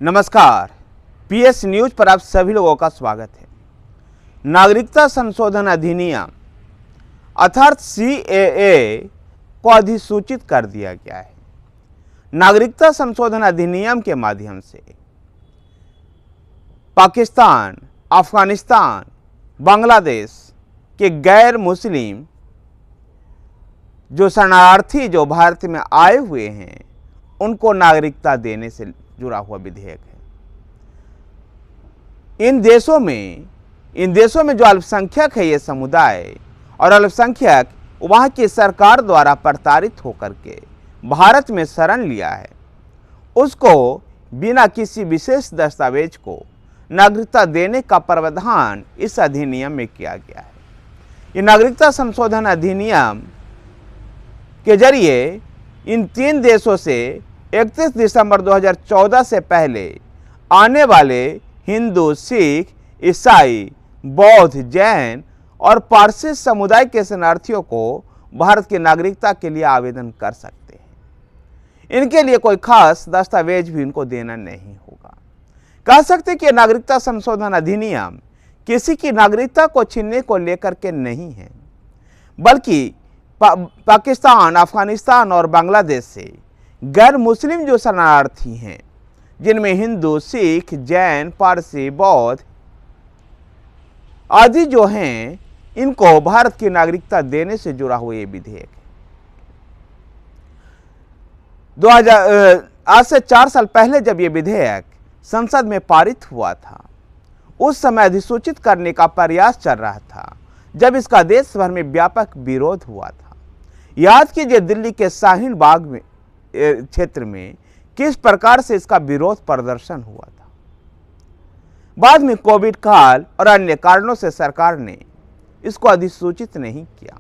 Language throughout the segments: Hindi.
नमस्कार, पीएस न्यूज पर आप सभी लोगों का स्वागत है। नागरिकता संशोधन अधिनियम अर्थात सीएए को अधिसूचित कर दिया गया है। नागरिकता संशोधन अधिनियम के माध्यम से पाकिस्तान, अफगानिस्तान, बांग्लादेश के गैर मुस्लिम जो शरणार्थी जो भारत में आए हुए हैं उनको नागरिकता देने से जुड़ा हुआ विधेयक है। इन देशों में जो अल्पसंख्यक है ये समुदाय और अल्पसंख्यक वहाँ की सरकार द्वारा प्रताड़ित होकर के भारत में शरण लिया है, उसको बिना किसी विशेष दस्तावेज को नागरिकता देने का प्रावधान इस अधिनियम में किया गया है। ये नागरिकता संशोधन अधिनियम के जरिए इन 3 देशों से 31 दिसंबर 2014 से पहले आने वाले हिंदू, सिख, ईसाई, बौद्ध, जैन और पारसी समुदाय के शरणार्थियों को भारत की नागरिकता के लिए आवेदन कर सकते हैं। इनके लिए कोई खास दस्तावेज भी इनको देना नहीं होगा। कह सकते कि नागरिकता संशोधन अधिनियम किसी की नागरिकता को छीनने को लेकर के नहीं है, बल्कि पाकिस्तान, अफगानिस्तान और बांग्लादेश से गैर मुस्लिम जो शरणार्थी हैं, जिनमें हिंदू, सिख, जैन, पारसी, बौद्ध आदि जो हैं, इनको भारत की नागरिकता देने से जुड़ा हुआ ये विधेयक है। आज से 4 साल पहले जब ये विधेयक संसद में पारित हुआ था, उस समय अधिसूचित करने का प्रयास चल रहा था, जब इसका देश भर में व्यापक विरोध हुआ था। याद कीजिए दिल्ली के शाहीन बाग में क्षेत्र में किस प्रकार से इसका विरोध प्रदर्शन हुआ था। बाद में कोविड काल और अन्य कारणों से सरकार ने इसको अधिसूचित नहीं किया।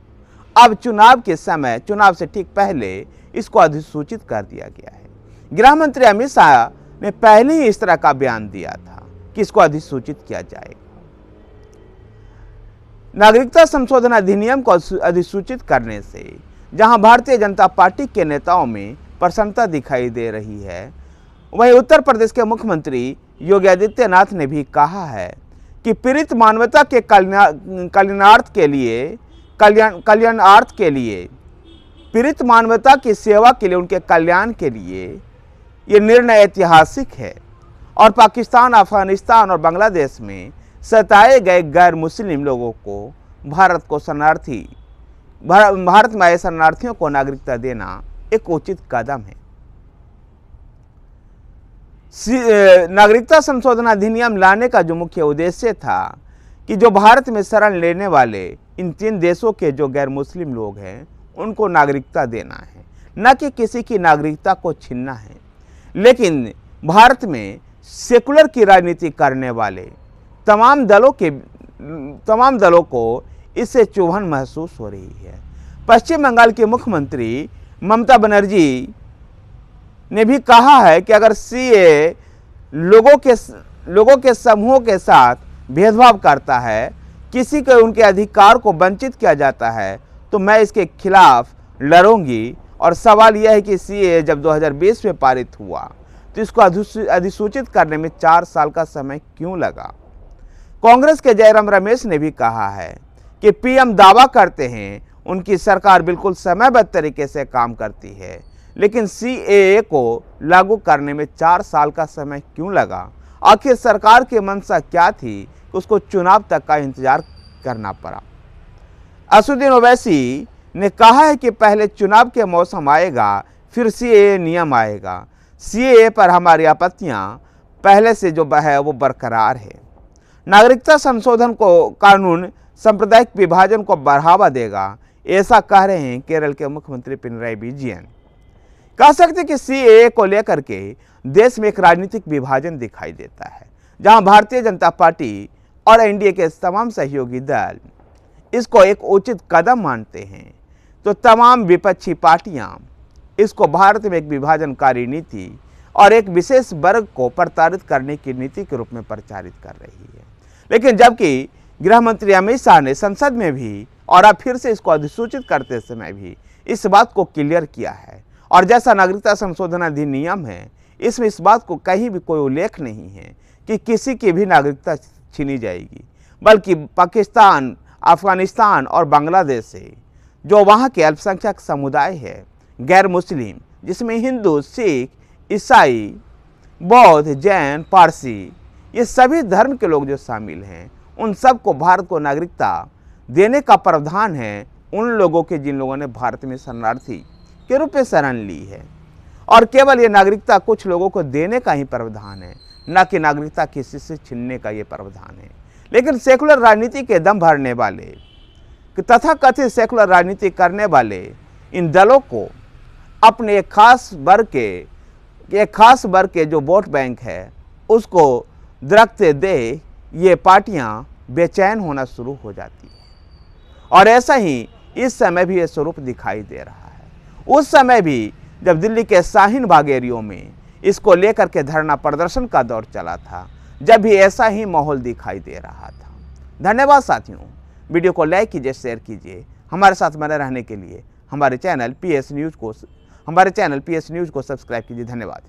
अब चुनाव के समय, चुनाव से ठीक पहले इसको अधिसूचित कर दिया गया है। गृह मंत्री अमित शाह ने पहले ही इस तरह का बयान दिया था कि इसको अधिसूचित किया जाएगा। नागरिकता संशोधन अधिनियम को अधिसूचित करने से जहां भारतीय जनता पार्टी के नेताओं में प्रसन्नता दिखाई दे रही है, वहीं उत्तर प्रदेश के मुख्यमंत्री योगी आदित्यनाथ ने भी कहा है कि पीड़ित मानवता के कल्याणार्थ के लिए पीड़ित मानवता की सेवा के लिए, उनके कल्याण के लिए ये निर्णय ऐतिहासिक है और पाकिस्तान, अफगानिस्तान और बांग्लादेश में सताए गए गैर मुस्लिम लोगों को भारत में आए शरणार्थियों को नागरिकता देना एक उचित कदम है। नागरिकता संशोधन अधिनियम लाने का जो मुख्य उद्देश्य था कि जो भारत में शरण लेने वाले इन 3 देशों के जो गैर मुस्लिम लोग हैं उनको नागरिकता देना है, न कि किसी की नागरिकता को छीनना है। लेकिन भारत में सेकुलर की राजनीति करने वाले तमाम दलों को इससे चुभन महसूस हो रही है। पश्चिम बंगाल के मुख्यमंत्री ममता बनर्जी ने भी कहा है कि अगर सीए लोगों के समूहों के साथ भेदभाव करता है, किसी के उनके अधिकार को वंचित किया जाता है, तो मैं इसके खिलाफ लड़ूंगी। और सवाल यह है कि सीए जब 2020 में पारित हुआ तो इसको अधिसूचित करने में 4 साल का समय क्यों लगा। कांग्रेस के जयराम रमेश ने भी कहा है कि पीएम दावा करते हैं उनकी सरकार बिल्कुल समयबद्ध तरीके से काम करती है, लेकिन सीएए को लागू करने में 4 साल का समय क्यों लगा। आखिर सरकार की मंशा क्या थी कि उसको चुनाव तक का इंतजार करना पड़ा। असदुद्दीन ओवैसी ने कहा है कि पहले चुनाव के मौसम आएगा, फिर सीएए नियम आएगा। सीएए पर हमारी आपत्तियां पहले से जो है वो बरकरार है। नागरिकता संशोधन को कानून सांप्रदायिक विभाजन को बढ़ावा देगा, ऐसा कह रहे हैं केरल के मुख्यमंत्री पिनराई विजयन। कह सकते कि सीएए को लेकर के देश में एक राजनीतिक विभाजन दिखाई देता है, जहां भारतीय जनता पार्टी और एनडीए के तमाम सहयोगी दल इसको एक उचित कदम मानते हैं, तो तमाम विपक्षी पार्टियां इसको भारत में एक विभाजनकारी नीति और एक विशेष वर्ग को प्रताड़ित करने की नीति के रूप में प्रचारित कर रही है। लेकिन जबकि गृह मंत्री अमित शाह ने संसद में भी और अब फिर से इसको अधिसूचित करते समय भी इस बात को क्लियर किया है और जैसा नागरिकता संशोधन अधिनियम है, इसमें इस बात को कहीं भी कोई उल्लेख नहीं है कि किसी की भी नागरिकता छीनी जाएगी, बल्कि पाकिस्तान, अफगानिस्तान और बांग्लादेश से जो वहाँ के अल्पसंख्यक समुदाय है, गैर मुस्लिम, जिसमें हिंदू, सिख, ईसाई, बौद्ध, जैन, पारसी, ये सभी धर्म के लोग जो शामिल हैं, उन सबको भारत को नागरिकता देने का प्रावधान है उन लोगों के जिन लोगों ने भारत में शरणार्थी के रूप में शरण ली है। और केवल ये नागरिकता कुछ लोगों को देने का ही प्रावधान है, न कि नागरिकता किसी से छीनने का ये प्रावधान है। लेकिन सेकुलर राजनीति के दम भरने वाले तथा कथित सेकुलर राजनीति करने वाले इन दलों को अपने एक खास वर्ग के जो वोट बैंक है उसको दरकते दे ये पार्टियां बेचैन होना शुरू हो जाती है। और ऐसा ही इस समय भी ये स्वरूप दिखाई दे रहा है। उस समय भी जब दिल्ली के शाहीन बाग एरियो में इसको लेकर के धरना प्रदर्शन का दौर चला था, जब भी ऐसा ही माहौल दिखाई दे रहा था। धन्यवाद साथियों, वीडियो को लाइक कीजिए, शेयर कीजिए। हमारे साथ बने रहने के लिए हमारे चैनल पीएस न्यूज़ को सब्सक्राइब कीजिए। धन्यवाद।